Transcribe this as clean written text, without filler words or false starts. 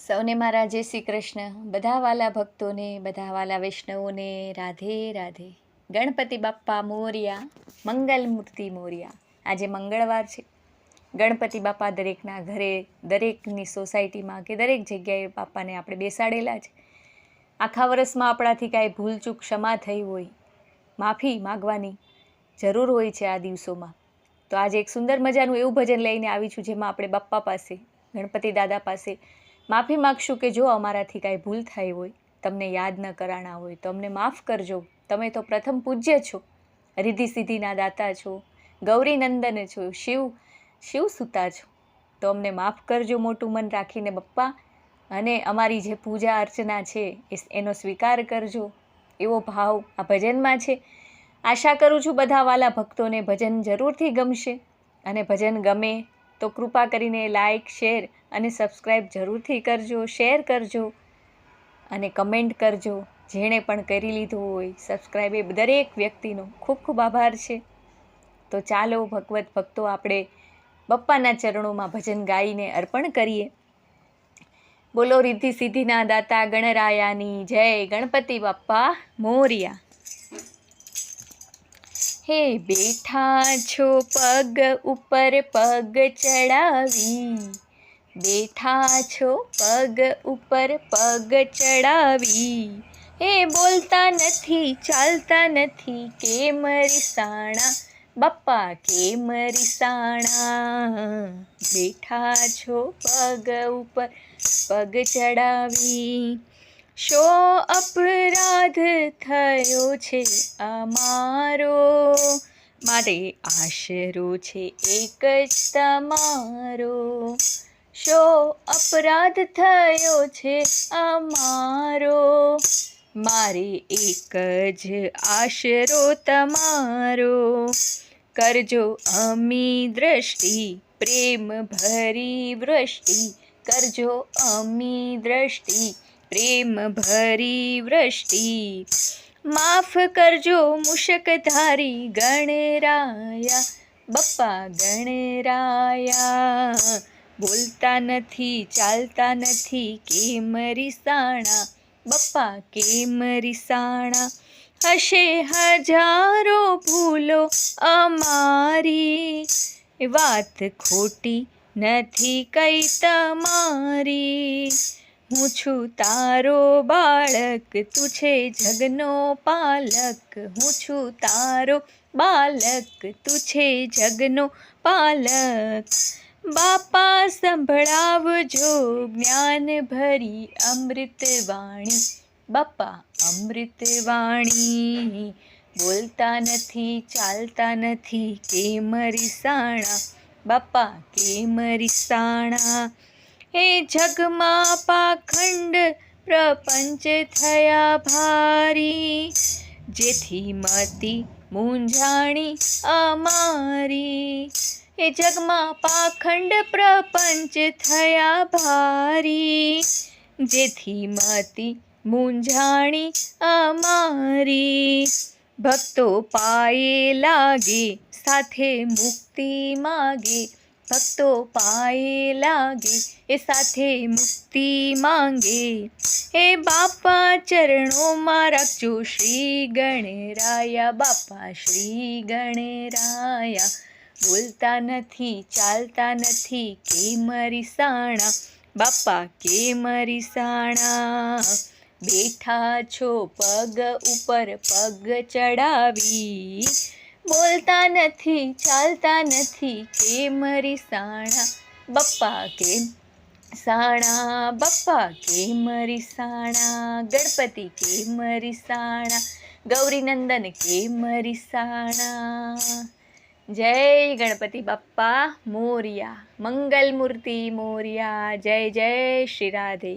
સૌને મારા જય શ્રી કૃષ્ણ. બધા વાલા ભક્તોને, બધા વાલા વૈષ્ણવોને રાધે રાધે. ગણપતિ બાપ્પા મોરિયા, મંગલ મૂર્તિ મોરિયા. આજે મંગળવાર છે. ગણપતિ બાપ્પા દરેકના ઘરે, દરેકની સોસાયટીમાં કે દરેક જગ્યાએ બાપ્પાને આપણે બેસાડેલા છે. આખા વર્ષમાં આપણાથી કાંઈ ભૂલચૂક ક્ષમા થઈ હોય, માફી માગવાની જરૂર હોય છે આ દિવસોમાં. તો આજે એક સુંદર મજાનું એવું ભજન લઈને આવી છું, જેમાં આપણે બાપ્પા પાસે, ગણપતિ દાદા પાસે માફી માગશું કે જો અમારાથી કાંઈ ભૂલ થઈ હોય, તમને યાદ ન કરાણા હોય તો અમને માફ કરજો. તમે તો પ્રથમ પૂજ્ય છો, રિદ્ધિ સિદ્ધિના દાતા છો, ગૌરીનંદન છો, શિવ સુતા છો. તો અમને માફ કરજો મોટું મન રાખીને બપ્પા, અને અમારી જે પૂજા અર્ચના છે એનો સ્વીકાર કરજો. એવો ભાવ આ ભજનમાં છે. આશા કરું છું બધા વાલા ભક્તોને ભજન જરૂરથી ગમશે, અને ભજન ગમે તો કૃપા કરીને લાઈક, શેર અને સબસ્ક્રાઈબ જરૂરથી કરજો, શેર કરજો અને કમેન્ટ કરજો. જેણે પણ કરી લીધું હોય સબસ્ક્રાઈબ, એ દરેક વ્યક્તિનો ખૂબ ખૂબ આભાર છે. તો ચાલો ભગવત ભક્તો, આપણે બપ્પાના ચરણોમાં ભજન ગાઈને અર્પણ કરીએ. બોલો રિદ્ધિ સિદ્ધિના દાતા ગણરાયાની જય. ગણપતિ બાપ્પા મોરિયા. હે બેઠા છો પગ ઉપર પગ ચડાવી, બેઠા છો પગ ઉપર પગ ચડાવી. હે બોલતા નથી, ચાલતા નથી, કેમ રીસાણા બાપ્પા, કેમ રીસાણા. બેઠા છો પગ ઉપર પગ ચડાવી. શો અપરાધ થયો છે અમારો, મારે આશરો છે એક જ તમારો. શો અપરાધ થયો છે અમારો, મારે એક જ આશરો તમારો. કરજો અમી દ્રષ્ટિ, પ્રેમ ભરી વૃષ્ટિ, કરજો અમી દ્રષ્ટિ, પ્રેમ ભરી વૃષ્ટિ. માફ કરજો મુશકધારી ગણરાયા બપ્પા ગણરાયા. બોલતા નથી, ચાલતા નથી, કેમ રીસાણા બપ્પા, કેમ રીસાણા. હશે હજારો ભૂલો અમારી, વાત ખોટી નથી કઈ તમારી. હું છું તારો બાળક, તું છે જગનો પાલક. હું છું તારો બાલક, તું છે જગનો પાલક. બાપા સંભળાવજો જ્ઞાન ભરી અમૃત વાણી બાપા, અમૃત વાણી. બોલતા નથી, ચાલતા નથી, કેમ રીસાણા બાપા, કેમ રીસાણા. હે જગમાં પાખંડ પ્રપંચ થયા ભારી, જેથી મતી મૂંઝાણી અમારી. હે જગમાં પાખંડ પ્રપંચ થયા ભારી, જેથી મતી મૂંઝાણી અમારી. ભક્તો પાયે લાગે, સાથે મુક્તિ માગે. ભક્તો પાયે લાગે, એ સાથે મુક્તિ માંગે. હે બાપા ચરણોમાં રાખજો શ્રી ગણરાયા બાપા, શ્રી ગણરાયા. બોલતા નથી, ચાલતા નથી, કેમ રીસાણા બાપા, કેમ રીસાણા. બેઠા છો પગ ઉપર પગ ચડાવી. બોલતા નથી, ચાલતા નથી, કેમ રીસાણા બપ્પા, કેમ સાણા બપ્પા, કેમ રીસાણા. ગણપતિ કેમ રીસાણા, ગૌરીનંદન કેમ રીસાણા. જય ગણપતિ બાપ્પા મોરિયા, મંગલ મૂર્તિ મોરિયા. જય જય શ્રી રાધે.